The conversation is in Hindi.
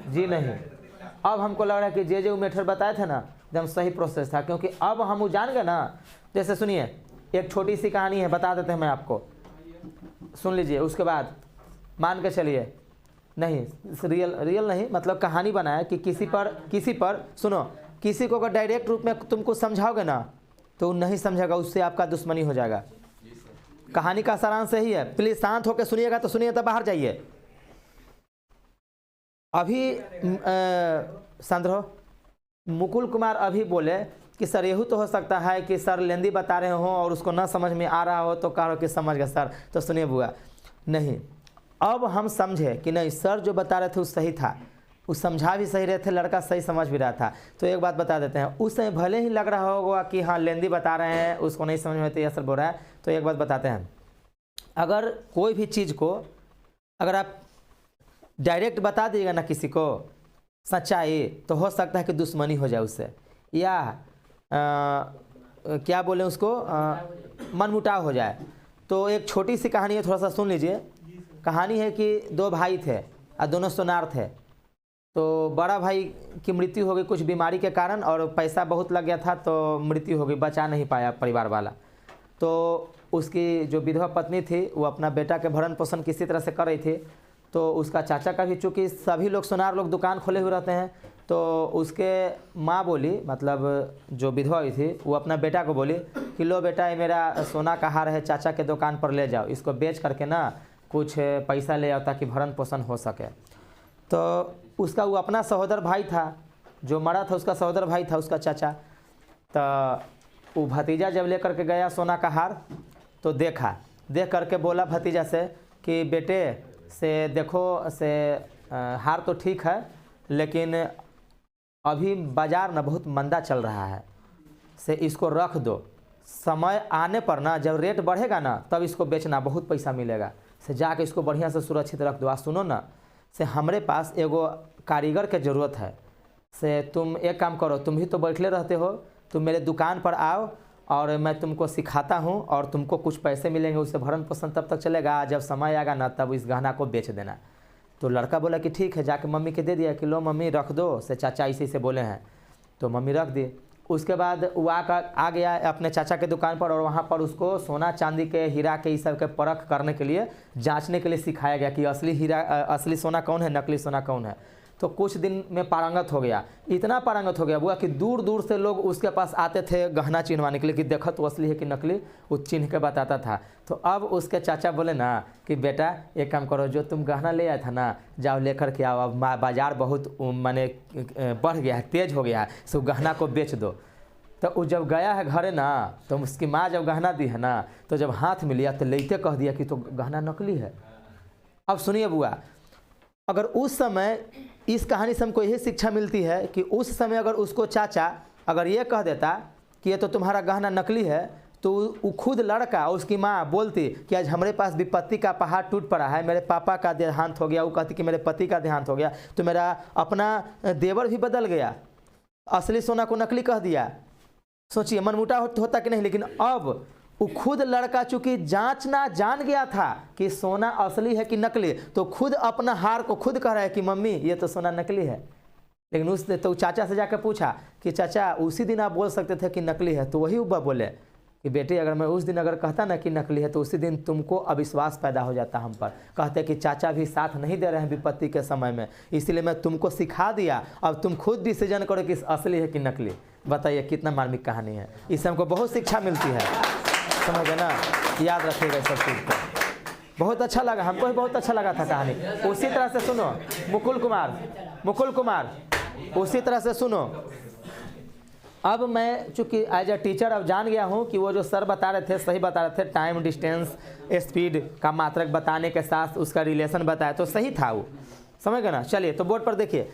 जी नहीं। अब हमको लग रहा है कि जो मेथड बताए थे ना एकदम सही प्रोसेस था, क्योंकि अब हम वो जान गए ना। जैसे सुनिए, एक छोटी सी कहानी है, बता देते हैं, मैं आपको सुन लीजिए। उसके बाद मान के चलिए, नहीं रियल नहीं, मतलब कहानी बनाया कि किसी पर सुनो, किसी को अगर डायरेक्ट रूप में तुमको समझाओगे ना तो नहीं समझेगा, उससे आपका दुश्मनी हो जाएगा। कहानी का सारांश यही है। प्लीज शांत होकर सुनिएगा तो सुनिए, तो बाहर जाइए। अभी संद्रो मुकुल कुमार अभी बोले कि सर यही तो हो सकता है कि सर लेंदी बता रहे हो और उसको ना समझ में आ रहा हो तो कहो कि समझ गए सर। तो सुनिए बुआ, नहीं, अब हम समझे कि नहीं सर जो बता रहे थे वो सही था, वो समझा भी सही रहे थे, लड़का सही समझ भी रहा था। तो एक बात बता देते हैं, उस समय भले ही लग रहा होगा कि हाँ लेंदी बता रहे हैं, उसको नहीं समझ में आती, सर बोल रहा है। तो एक बात बताते हैं, अगर कोई भी चीज़ को अगर आप डायरेक्ट बता दिएगा ना किसी को सच्चाई, तो हो सकता है कि दुश्मनी हो जाए उससे, या क्या बोले उसको, मनमुटाव हो जाए। तो एक छोटी सी कहानी है, थोड़ा सा सुन लीजिए। कहानी है कि दो भाई थे और दोनों सोनार थे। तो बड़ा भाई की मृत्यु हो गई कुछ बीमारी के कारण, और पैसा बहुत लग गया था तो मृत्यु हो गई, बचा नहीं पाया परिवार वाला। तो उसकी जो विधवा पत्नी थी वो अपना बेटा के भरण पोषण किसी तरह से कर रही थी। तो उसका चाचा का भी, चूँकि सभी लोग सोनार लोग दुकान खोले हुए रहते हैं, तो उसके माँ बोली, मतलब जो विधवा हुई थी वो अपना बेटा को बोली कि लो बेटा, ये मेरा सोना का हार है, चाचा के दुकान पर ले जाओ, इसको बेच करके ना कुछ पैसा ले आओ ताकि भरण पोषण हो सके। तो उसका वो अपना सहोदर भाई था, जो मरा था उसका सहोदर भाई था उसका चाचा। तो वो भतीजा जब लेकर के गया सोना का हार, तो देख करके बोला भतीजा से कि बेटे से देखो से हार तो ठीक है, लेकिन अभी बाज़ार ना बहुत मंदा चल रहा है, से इसको रख दो, समय आने पर ना जब रेट बढ़ेगा ना तब इसको बेचना, बहुत पैसा मिलेगा, से जाके इसको बढ़िया से सुरक्षित रख दो। सुनो ना, से हमारे पास एगो कारीगर के ज़रूरत है, से तुम एक काम करो, तुम भी तो बैठले रहते हो, तुम मेरे दुकान पर आओ और मैं तुमको सिखाता हूँ और तुमको कुछ पैसे मिलेंगे, उससे भरण पोषण तब तक चलेगा, जब समय आएगा ना तब इस गहना को बेच देना। तो लड़का बोला कि ठीक है, जाके मम्मी के दे दिया कि लो मम्मी रख दो, से चाचा इसी से बोले हैं। तो मम्मी रख दी। उसके बाद वो आ गया अपने चाचा के दुकान पर, और वहाँ पर उसको सोना चांदी के हीरा के इस सब के परख करने के लिए, जांचने के लिए सिखाया गया कि असली हीरा असली सोना कौन है, नकली सोना कौन है। तो कुछ दिन में पारंगत हो गया, इतना पारंगत हो गया बुआ कि दूर दूर से लोग उसके पास आते थे गहना चिन्हवाने के लिए कि देखो तो असली है कि नकली, वो चिन्ह के बताता था। तो अब उसके चाचा बोले ना कि बेटा एक काम करो, जो तुम गहना ले आया था ना जाओ लेकर के आओ, अब बाज़ार बहुत माने बढ़ गया है, तेज़ हो गया है, सो गहना को बेच दो। तो वो जब गया है घरे ना, तो उसकी माँ जब गहना दी है ना, तो जब हाथ में लिया तो लेते कह दिया कि तो गहना नकली है। अब सुनिए बुआ, अगर उस समय इस कहानी से हमको यही शिक्षा मिलती है कि उस समय अगर उसको चाचा अगर ये कह देता कि ये तो तुम्हारा गहना नकली है, तो वो खुद लड़का और उसकी माँ बोलती कि आज हमारे पास विपत्ति का पहाड़ टूट पड़ा है, मेरे पापा का देहांत हो गया, वो कहती कि मेरे पति का देहांत हो गया, तो मेरा अपना देवर भी बदल गया, असली सोना को नकली कह दिया। सोचिए मनमुटा होता कि नहीं। लेकिन अब वो खुद लड़का चूंकि जांचना जान गया था कि सोना असली है कि नकली, तो खुद अपना हार को खुद कह रहा है कि मम्मी ये तो सोना नकली है। लेकिन उसने तो चाचा से जाकर पूछा कि चाचा उसी दिन आप बोल सकते थे कि नकली है, तो वही वो बोले कि बेटे अगर मैं उस दिन अगर कहता ना कि नकली है तो उसी दिन तुमको अविश्वास पैदा हो जाता हम पर। कहते कि चाचा भी साथ नहीं दे रहे हैं विपत्ति के समय में, इसलिए मैं तुमको सिखा दिया, अब तुम खुद डिसीजन करो कि असली है कि नकली। बताइए कितना मार्मिक कहानी है, इससे हमको बहुत शिक्षा मिलती है, समझ गए ना, याद रखिएगा सब चीज़ को। बहुत अच्छा लगा, हमको भी बहुत अच्छा लगा था कहानी। उसी तरह से सुनो मुकुल कुमार उसी तरह से सुनो। अब मैं चूँकि एज अ टीचर अब जान गया हूँ कि वो जो सर बता रहे थे सही बता रहे थे, टाइम डिस्टेंस स्पीड का मात्रक बताने के साथ उसका रिलेशन बताया तो सही था वो, समझ गए ना। चलिए तो बोर्ड पर देखिए।